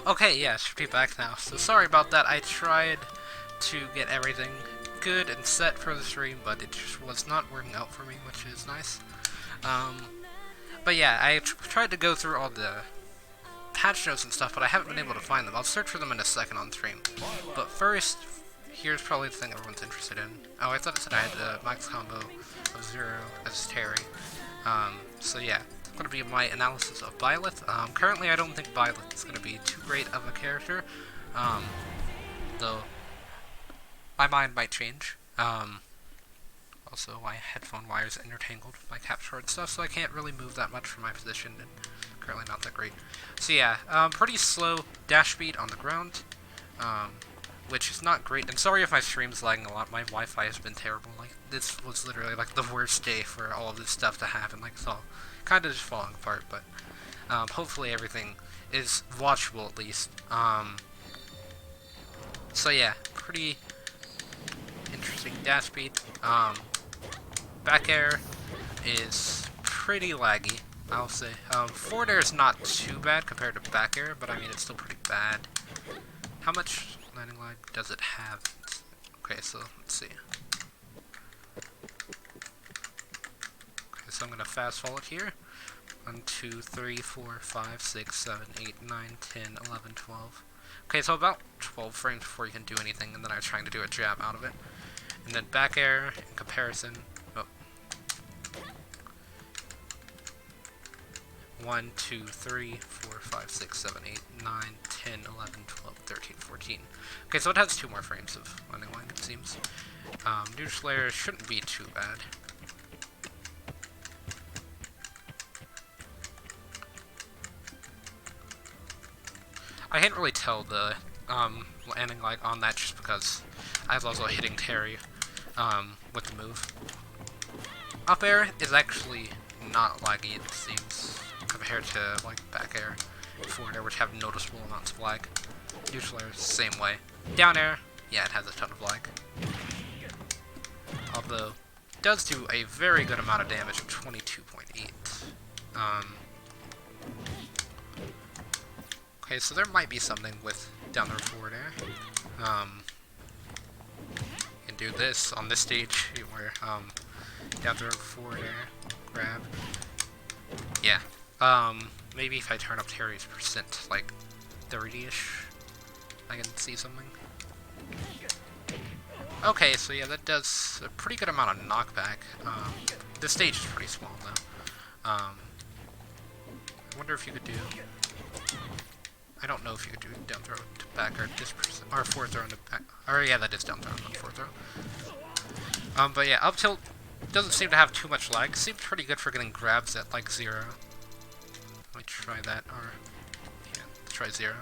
Okay, yeah, should be back now. So sorry about that. I tried to get everything good and set for the stream, but it just was not working out for me, which is nice. Um, but yeah, I tried to go through all the patch notes and stuff, but I haven't been able to find them. I'll search for them in a second on stream. But first, here's probably the thing everyone's interested in. Oh, I thought it said I had the max combo of 0 as Terry. So yeah, it's going to be my analysis of Byleth. Currently, I don't think Byleth is going to be too great of a character, though my mind might change. Also, my headphone wires intertangled with my capture and stuff, so I can't really move that much from my position, and currently not that great. So yeah, pretty slow dash speed on the ground, which is not great. And sorry if my stream's lagging a lot. My Wi-Fi has been terrible. Like, this was literally like the worst day for all of this stuff to happen. Like, it's all kind of just falling apart, but hopefully everything is watchable at least. So yeah, pretty interesting dash speed. Back air is pretty laggy, I'll say. Forward air is not too bad compared to back air, but I mean, it's still pretty bad. How much landing lag does it have? Okay, so let's see. Okay, so I'm gonna fast forward here. 1, 2, 3, 4, 5, 6, 7, 8, 9, 10, 11, 12. Okay, so about 12 frames before you can do anything, and then I was trying to do a jab out of it. And then back air, in comparison, 1, 2, 3, 4, 5, 6, 7, 8, 9, 10, 11, 12, 13, 14. Okay, so it has 2 more frames of landing lag, it seems. Neutral air shouldn't be too bad. I can't really tell the landing lag on that just because I was also hitting Terry with the move. Up air is actually not laggy, it seems, compared to like back air and forward air, which have noticeable amounts of lag. Neutral air is the same way. Down air, yeah, it has a ton of lag. Although, it does do a very good amount of damage of 22.8. Okay, so there might be something with down air forward air. You can do this on this stage where down air forward air grab. Yeah. Maybe if I turn up Terry's percent, like 30-ish, I can see something. Okay, so yeah, that does a pretty good amount of knockback. This stage is pretty small though. I wonder if you could do. I don't know if you could do down throw to back or this percent, or forward throw into back. Or yeah, that is down throw, not forward throw. But yeah, up tilt doesn't seem to have too much lag. Seems pretty good for getting grabs at like 0. Let me try that, or yeah, let's try 0.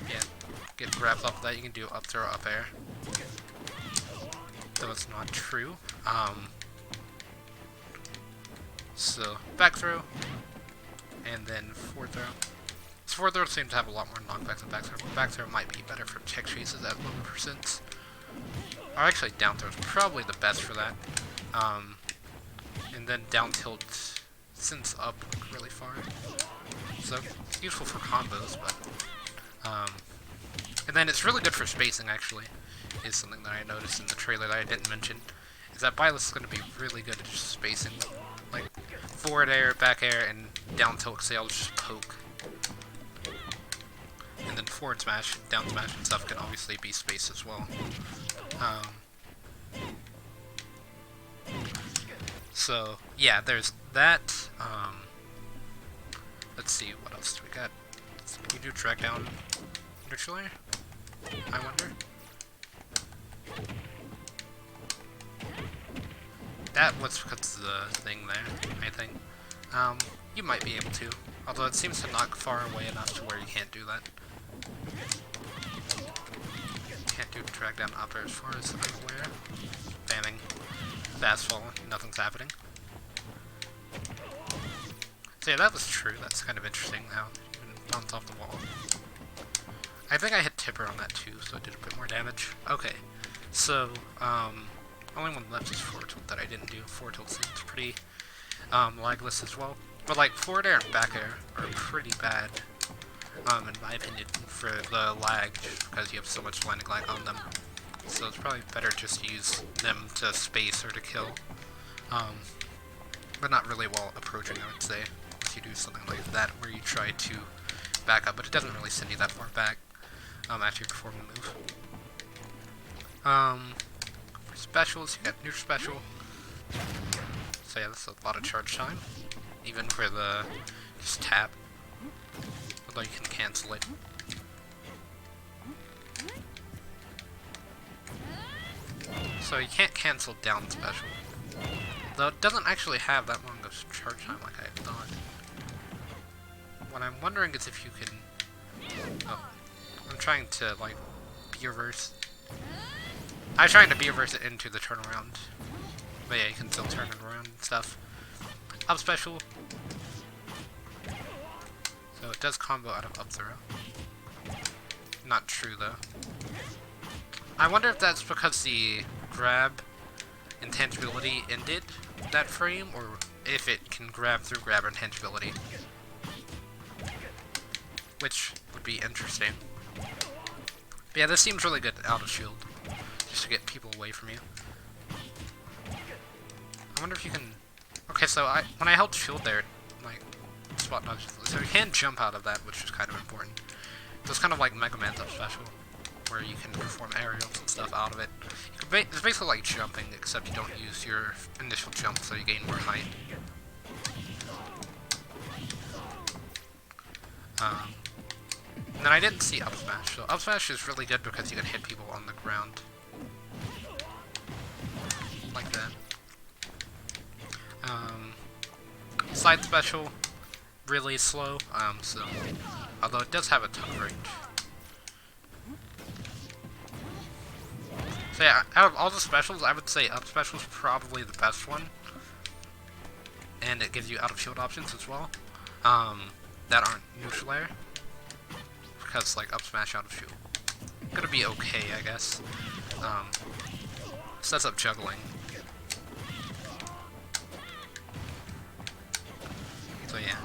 Yeah, get grabs off of that. You can do up throw, up air. Though it's not true. So back throw, and then forward throw. So forward throw seems to have a lot more knockback than back throw. Back throw might be better for tech chases at lower percents. Or actually, down throw is probably the best for that. And then down tilt sends up really far. So it's useful for combos, but and then it's really good for spacing. Actually, is something that I noticed in the trailer that I didn't mention. Is that Byleth is going to be really good at just spacing, like forward air, back air, and down tilt. Because they all just poke. And then forward smash, down smash, and stuff can obviously be spaced as well. So yeah, there's that. Let's see, what else do we got? Can you do drag down neutral air? I wonder. That was because of the thing there, I think. You might be able to, although it seems to knock far away enough to where you can't do that. Can't do drag down up air as far as I'm aware. Spamming. Fast fall, nothing's happening. So yeah, that was true. That's kind of interesting how it even bounced off the wall. I think I hit Tipper on that too, so it did a bit more damage. Okay, so, only one left is forward tilt that I didn't do. Forward tilt seems pretty, lagless as well. But like, forward air and back air are pretty bad. in my opinion, for the lag, just because you have so much landing lag on them. So it's probably better just to use them to space or to kill. But not really while approaching, I would say. If you do something like that, where you try to back up, but it doesn't really send you that far back after you perform the move. For specials, you got neutral special. So yeah, that's a lot of charge time, even for the just tap. Although you can cancel it. So you can't cancel down special. Though it doesn't actually have that long of charge time like I thought. What I'm wondering is if you can... Oh. I'm trying to, like, B-reverse. I'm trying to B-reverse it into the turnaround. But yeah, you can still turn it around and stuff. Up special. So it does combo out of up throw. Not true, though. I wonder if that's because the grab intangibility ended that frame, or if it can grab through grab intangibility. Which would be interesting. But yeah, this seems really good out of shield. Just to get people away from you. I wonder if you can... Okay, so when I held shield there, like, spot dodge. So you can jump out of that, which is kind of important. So it's kind of like Mega Man's up special, where you can perform aerials and stuff out of it. It's basically like jumping, except you don't use your initial jump, so you gain more height. And then I didn't see up smash, so up smash is really good because you can hit people on the ground. Like that. Side special, really slow, so, although it does have a ton of range. So yeah, out of all the specials, I would say up special is probably the best one. And it gives you out of shield options as well, that aren't neutral air. Because, like, up smash out of shield. Gonna be okay, I guess. Sets up juggling. So yeah.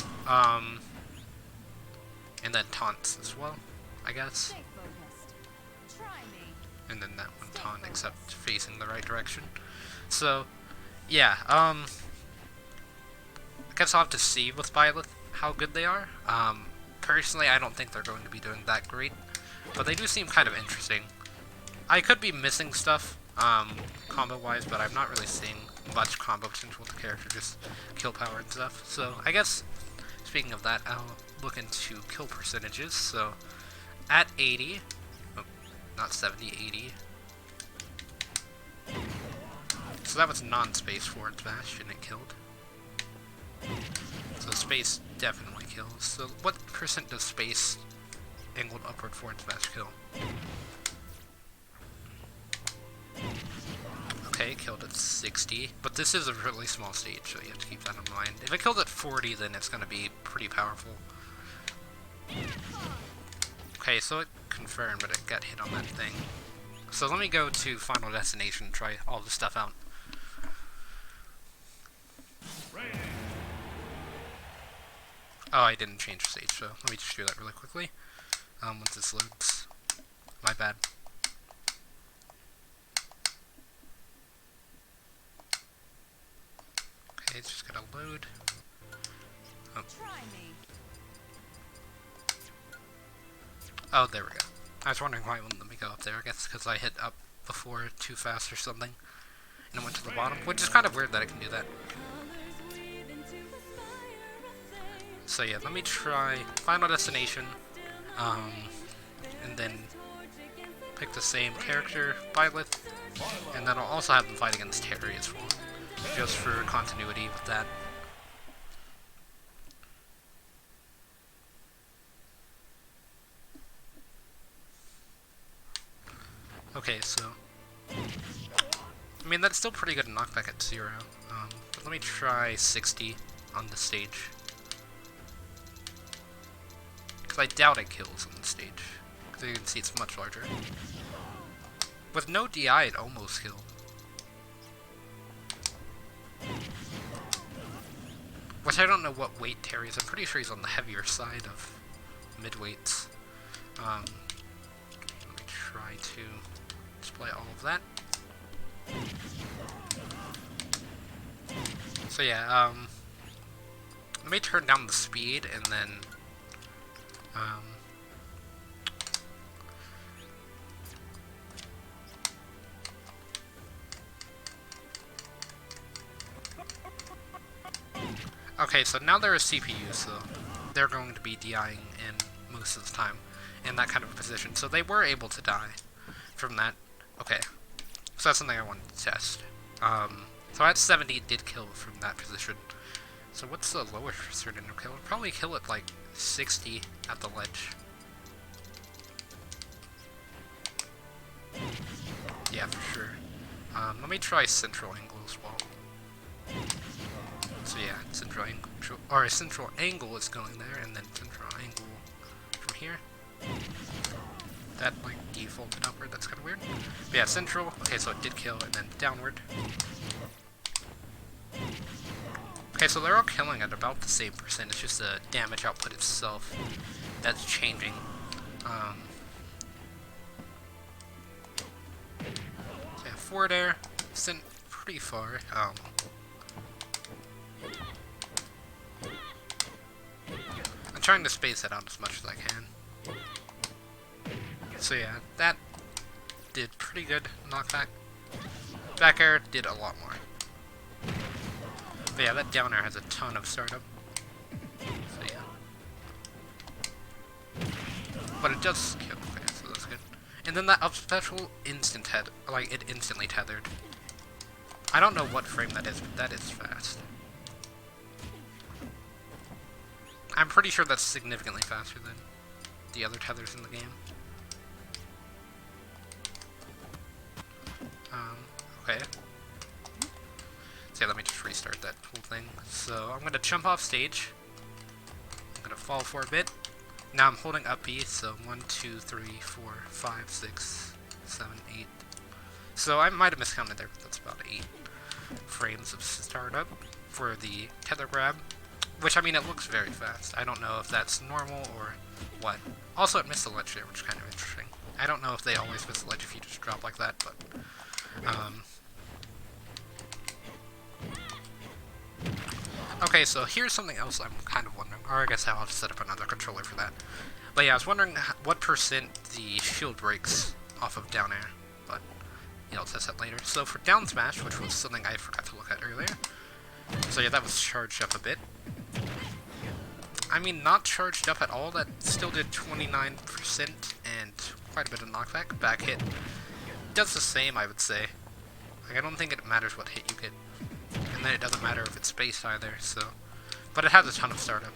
And then taunts as well, I guess. And then that one taunt, except facing the right direction. So, yeah, I guess I'll have to see with Byleth how good they are. Personally, I don't think they're going to be doing that great, but they do seem kind of interesting. I could be missing stuff, combo-wise, but I'm not really seeing much combo potential with the character, just kill power and stuff. So, I guess, speaking of that, I'll look into kill percentages. So, at 80, oh, not 70, 80. So that was non-space forward smash, and it killed. So space definitely kills. So what percent does space angled upward forward smash kill? Okay, killed at 60, but this is a really small stage, so you have to keep that in mind. If it killed at 40, then it's going to be pretty powerful. Okay, so it confirmed, but it got hit on that thing. So let me go to Final Destination and try all this stuff out. Oh, I didn't change the stage, so let me just do that really quickly. Once this loads. My bad. Okay, it's just gonna load. Oh. Oh, there we go. I was wondering why it wouldn't let me go up there. I guess because I hit up before too fast or something. And it went to the bottom, which is kind of weird that it can do that. So yeah, let me try Final Destination, and then pick the same character, Byleth, and then I'll also have them fight against Terry as well, just for continuity with that. Okay, so, I mean, that's still pretty good knockback at 0, but let me try 60 on the stage. I doubt it kills on the stage, because you can see it's much larger. With no DI, it almost killed. Which I don't know what weight Terry is. I'm pretty sure he's on the heavier side of mid-weights. Let me try to display all of that. So yeah, let me turn down the speed and then, okay, so now they're a CPU, so they're going to be DIing in most of the time in that kind of a position. So they were able to die from that. Okay, so that's something I wanted to test. So at 70 it did kill from that position. So what's the lowest certain kill? It'll probably kill at like 60 at the ledge. Yeah, for sure. Let me try central angle as well. So yeah, central angle is going there, and then central angle from here. That like defaulted upward, that's kind of weird. But yeah, central, okay, so it did kill, and then downward. Okay, so they're all killing at about the same percent, it's just the damage output itself that's changing. So yeah, forward air, sent pretty far. I'm trying to space it out as much as I can. So yeah, that did pretty good knockback. Back air did a lot more. But yeah, that down air has a ton of startup. So yeah. But it does kill, okay, so that's good. And then that up special it instantly tethered. I don't know what frame that is, but that is fast. I'm pretty sure that's significantly faster than the other tethers in the game. Okay. So yeah, let me just restart that whole thing. So I'm gonna jump off stage. I'm gonna fall for a bit. Now I'm holding up B, so 1, 2, 3, 4, 5, 6, 7, 8. So I might have miscounted there, but that's about 8 frames of startup for the tether grab. Which, I mean, it looks very fast. I don't know if that's normal or what. Also, it missed the ledge there, which is kind of interesting. I don't know if they always miss the ledge if you just drop like that, but... Okay, so here's something else I'm kind of wondering, or I guess I'll have to set up another controller for that. But yeah, I was wondering what percent the shield breaks off of down air, but, you know, I'll test that later. So for down smash, which was something I forgot to look at earlier, so yeah, that was charged up a bit. I mean, not charged up at all, that still did 29% and quite a bit of knockback. Back hit does the same, I would say. Like, I don't think it matters what hit you get. And then it doesn't matter if it's spaced either, so... But it has a ton of startup.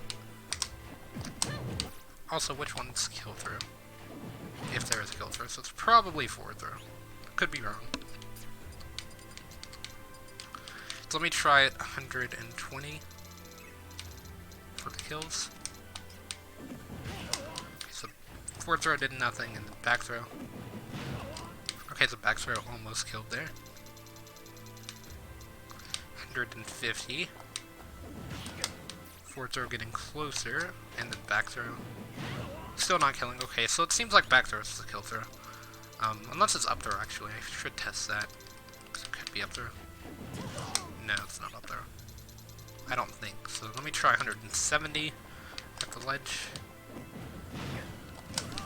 Also, which one's kill through? If there is a kill through, so it's probably forward throw. Could be wrong. So let me try it 120 for the kills. Okay, so forward throw did nothing, and then back throw. Okay, so back throw almost killed there. 150. Forward throw getting closer, and then back throw. Still not killing. Okay, so it seems like back throw is the kill throw. Unless it's up throw, actually. I should test that. Because it could be up throw. No, it's not up there. I don't think. So let me try 170 at the ledge.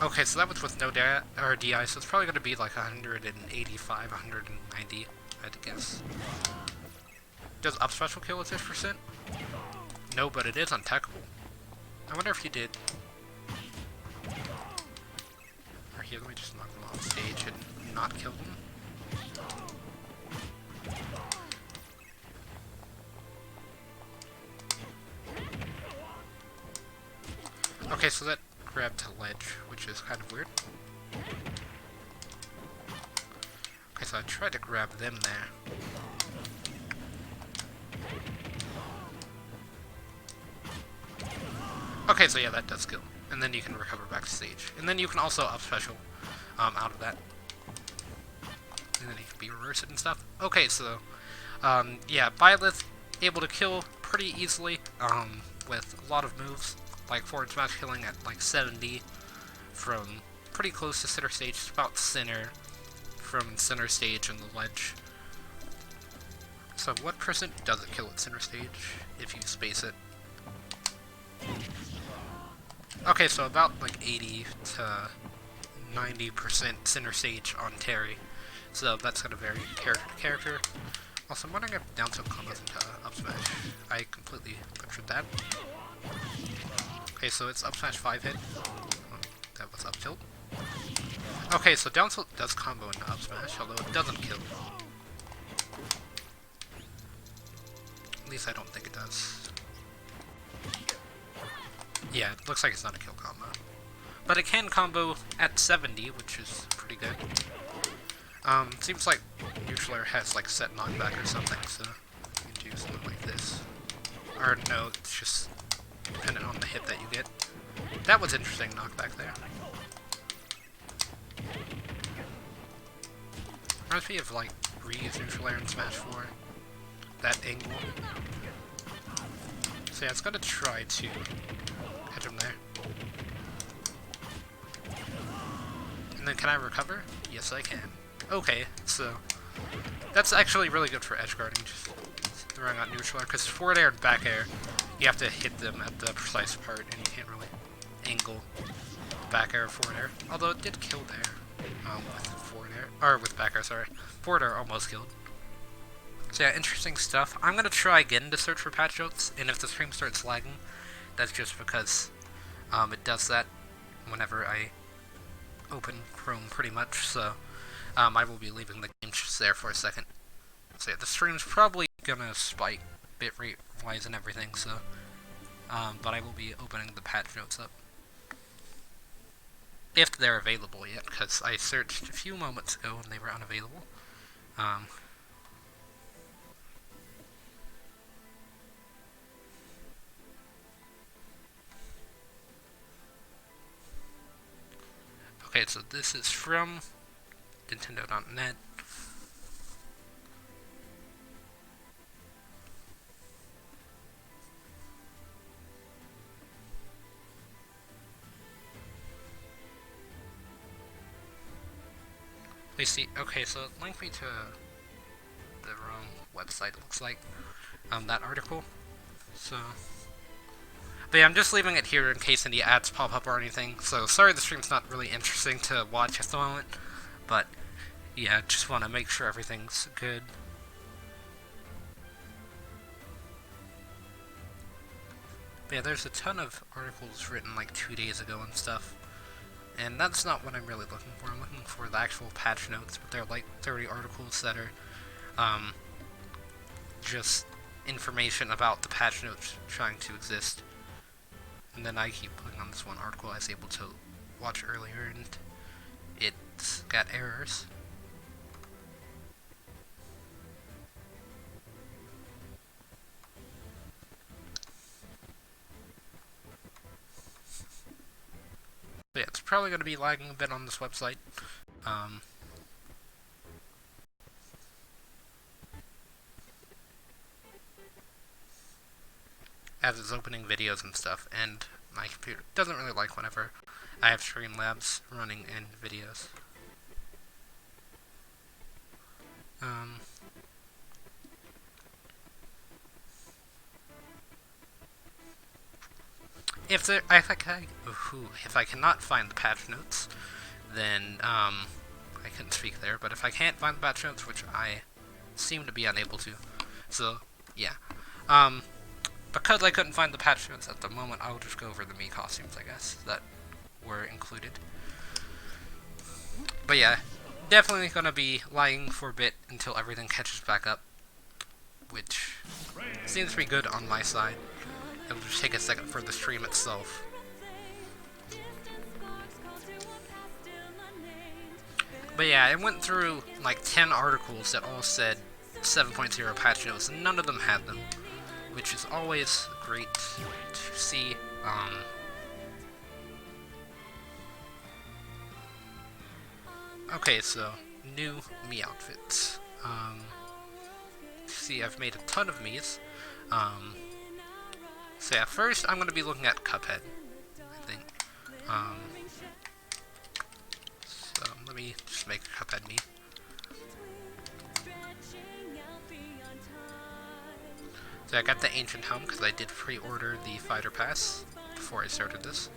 Okay, so that was with no DI, so it's probably going to be like 185, 190, I'd guess. Does up special kill with 50%? No, but it is untechable. I wonder if he did. Or here, let me just knock them off stage and not kill them. Okay, so that grabbed to ledge, which is kind of weird. Okay, so I tried to grab them there. Okay, so yeah, that does kill. And then you can recover back to stage. And then you can also up special out of that. And then you can be reversed and stuff. Okay, so, yeah, Byleth able to kill pretty easily with a lot of moves. like forward smash killing at like 70 from pretty close to center stage, it's about center from center stage and the ledge. So what percent does it kill at center stage if you space it? Okay, so about like 80 to 90% center stage on Terry. So that's gonna vary character to character. Also, I'm wondering if down tilt combos into up smash. I completely butchered that. Okay, so it's up smash 5 hit. Oh, that was up tilt. Okay, so down tilt does combo into up smash, although it doesn't kill. At least I don't think it does. Yeah, it looks like it's not a kill combo. But it can combo at 70, which is pretty good. Seems like Neutraler has like set knockback or something, so you can do something like this. Or no, it's just dependent on the hit that you get. That was interesting knockback there. Reminds me of like reuse Neutraler in Smash 4. That angle. So yeah, it's gonna try to catch him there. And then can I recover? Yes, I can. Okay, so that's actually really good for edge guarding, just throwing out neutral air, because forward air and back air, you have to hit them at the precise part, and you can't really angle back air or forward air. Although it did kill there, with forward air, or with back air, sorry. Forward air almost killed. So yeah, interesting stuff. I'm gonna try again to search for patch notes, and if the stream starts lagging, that's just because it does that whenever I open Chrome pretty much, so I will be leaving the game just there for a second. So yeah, the stream's probably gonna spike bitrate wise and everything, so but I will be opening the patch notes up. If they're available yet, because I searched a few moments ago and they were unavailable. Okay, so this is from Nintendo.net. They see, okay, so it linked me to the wrong website, it looks like, that article, so, but yeah, I'm just leaving it here in case any ads pop up or anything, so sorry the stream's not really interesting to watch at the moment, but yeah, just want to make sure everything's good. But yeah, there's a ton of articles written like 2 days ago and stuff. And that's not what I'm really looking for. I'm looking for the actual patch notes, but they're like 30 articles that are just information about the patch notes trying to exist. And then I keep clicking on this one article I was able to watch earlier, and it's got errors. But yeah, it's probably going to be lagging a bit on this website. As it's opening videos and stuff, and my computer doesn't really like whenever I have Streamlabs running in videos. If I cannot find the patch notes, then I couldn't speak there. But if I can't find the patch notes, which I seem to be unable to, so yeah, because I couldn't find the patch notes at the moment, I'll just go over the Mii costumes, I guess, that were included. But yeah, definitely gonna be lagging for a bit until everything catches back up, which seems to be good on my side. It'll just take a second for the stream itself. But yeah, I went through like 10 articles that all said 7.0 patch notes, and none of them had them, which is always great to see. Okay, so new Mii outfits. See, I've made a ton of Miis. So yeah, first I'm going to be looking at Cuphead, I think. So let me just make Cuphead me. So I got the Ancient Helm because I did pre-order the Fighter Pass before I started this.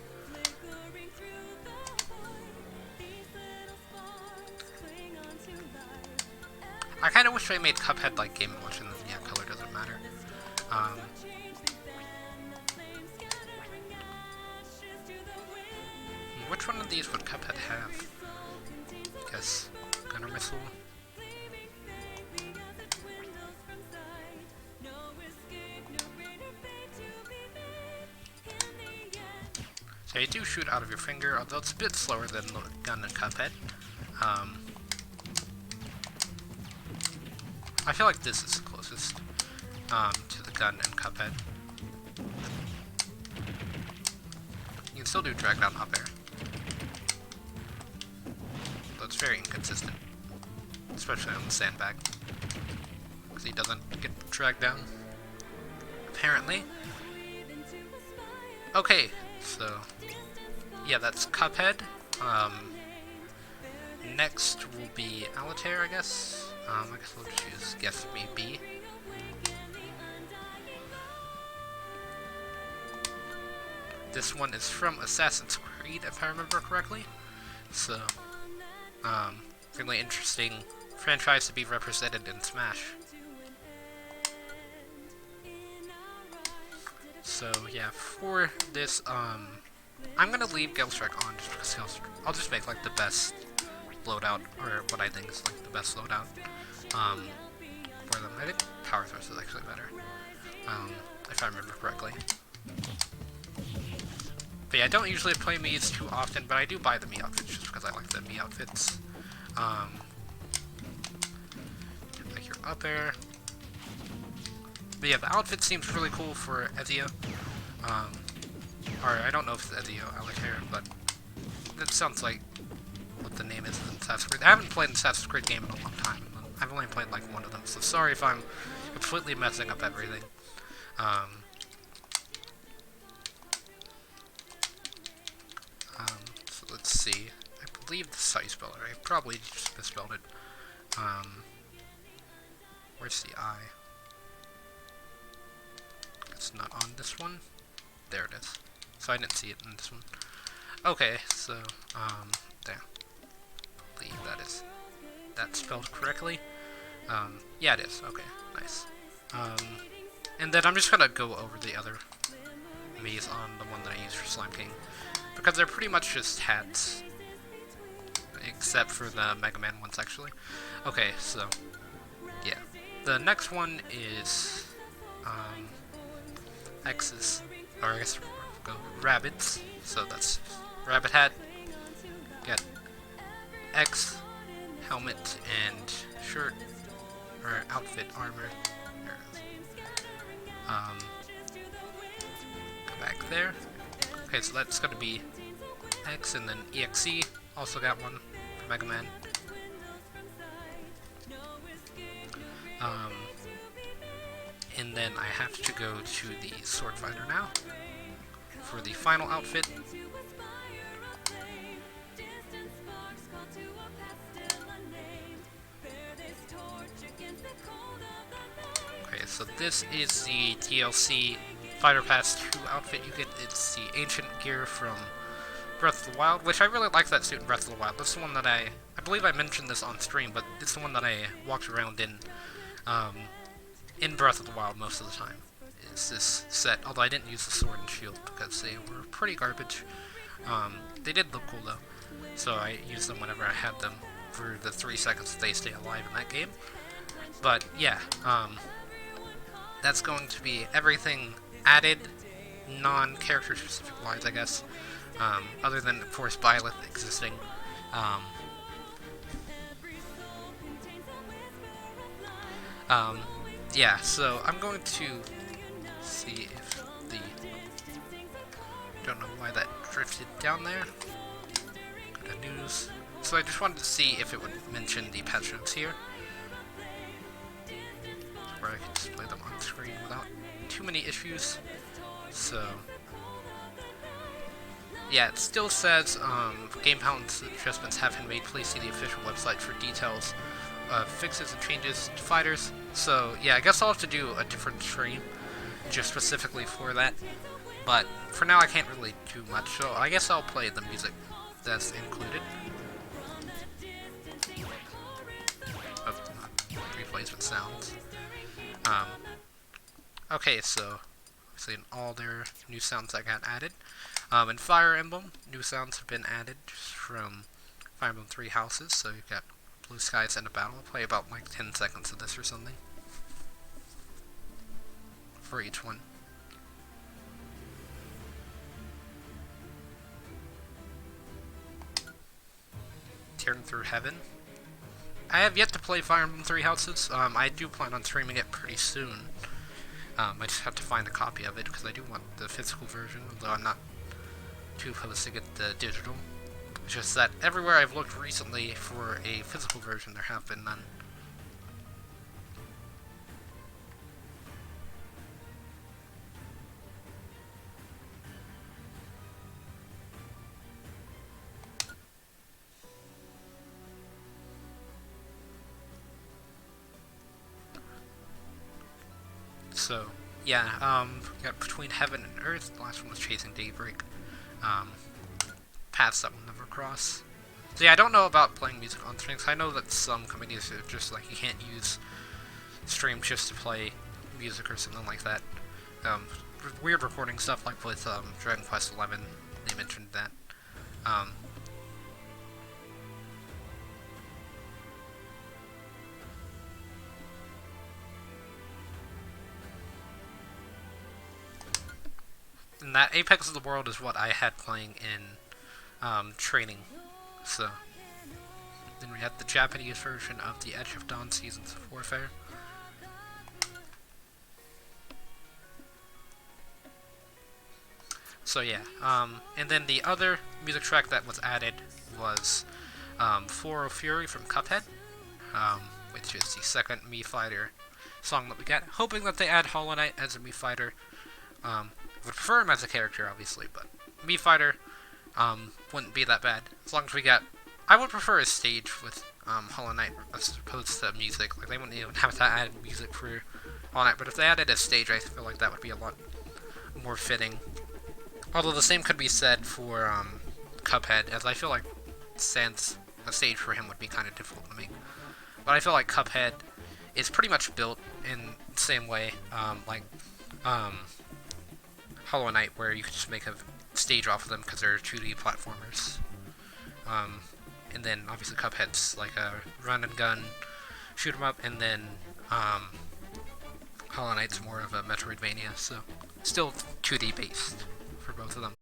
I kind of wish I made Cuphead like Game & Watch, and then yeah, color doesn't matter. Which one of these would Cuphead have? I guess Gunner Missile. So you do shoot out of your finger, although it's a bit slower than the gun in Cuphead. I feel like this is the closest to the gun in Cuphead. You can still do drag down up air, though it's very inconsistent, especially on the sandbag, because he doesn't get dragged down, apparently. Okay, so yeah, that's Cuphead. Next will be Altair, I guess. I guess we'll choose Guess Me B. This one is from Assassin's Creed, if I remember correctly. So, really interesting franchise to be represented in Smash. So yeah, for this, I'm gonna leave Gale Strike on just because I'll just make like the best loadout, or what I think is like the best loadout for them. I think Power Thrust is actually better, if I remember correctly. But yeah, I don't usually play Miis too often, but I do buy the Mii outfits just because I like the Mii outfits. Like your up air. But yeah, the outfit seems really cool for Ezio. Or I don't know if it's Ezio Altair, but that sounds like what the name is in Assassin's Creed. I haven't played an Assassin's Creed game in a long time. I've only played like one of them, so sorry if I'm completely messing up everything. So let's see. I believe this is how you spell it. I probably just misspelled it. Where's the I? It's not on this one. There it is. So I didn't see it in this one. Okay, so, there. I believe that's spelled correctly. Yeah, it is. Okay, nice. And then I'm just gonna go over the other Miis on the one that I use for Slime King, because they're pretty much just hats, except for the Mega Man ones, actually. Okay, so, yeah. The next one is, X's, or I guess we'll go rabbits, so that's rabbit hat, got X, helmet, and shirt, or outfit, armor, there it is. Go back there. Okay, so that's gonna be X, and then EXE, also got one for Mega Man. And then I have to go to the Sword Fighter now for the final outfit. Okay, so this is the DLC Fighter Pass 2 outfit you get. It's the ancient gear from Breath of the Wild, which I really like that suit in Breath of the Wild. That's the one that I believe I mentioned this on stream, but it's the one that I walked around in Breath of the Wild most of the time. It's this set, although I didn't use the sword and shield because they were pretty garbage. They did look cool though, so I used them whenever I had them for the 3 seconds that they stay alive in that game. But yeah, that's going to be everything added, non-character specific wise, I guess, other than of course Byleth existing. Yeah, so I'm going to see if the... Don't know why that drifted down there. Go to news. So I just wanted to see if it would mention the patch notes here, where I can display them on screen without too many issues. So, yeah, it still says game balance adjustments have been made. Please see the official website for details of fixes and changes to fighters. So, yeah, I guess I'll have to do a different stream just specifically for that. But for now, I can't really do much, so I guess I'll play the music that's included. Of replacement sounds. Okay, so seeing all their new sounds that got added. In Fire Emblem, new sounds have been added from Fire Emblem 3 Houses, so you've got Blue Skies and a battle. I'll play about like 10 seconds of this or something for each one. Tearing Through Heaven. I have yet to play Fire Emblem 3 Houses. I do plan on streaming it pretty soon. I just have to find a copy of it because I do want the physical version, although I'm not too opposed to get the digital. It's just that everywhere I've looked recently for a physical version, there have been none. So, yeah, got Between Heaven and Earth. The last one was Chasing Daybreak. Paths that will never cross. So yeah, I don't know about playing music on streams. I know that some companies are just like, you can't use stream just to play music or something like that. Weird recording stuff like with Dragon Quest XI, they mentioned that. And that Apex of the World is what I had playing in training. So then we had the Japanese version of the Edge of Dawn Seasons of Warfare. So yeah, and then the other music track that was added was For O Fury from Cuphead, which is the second Mii Fighter song that we got. Hoping that they add Hollow Knight as a Mii Fighter. Would prefer him as a character, obviously, but Mii Fighter wouldn't be that bad. As long as we got... I would prefer a stage with Hollow Knight as opposed to music. Like, they wouldn't even have to add music for Hollow Knight, but if they added a stage, I feel like that would be a lot more fitting. Although the same could be said for Cuphead, as I feel like Sans, a stage for him would be kind of difficult to make. But I feel like Cuphead is pretty much built in the same way, Hollow Knight, where you could just make a stage off of them because they're 2D platformers. And then obviously Cuphead's like a run and gun, shoot 'em up, and then Hollow Knight's more of a Metroidvania, so still 2D based for both of them.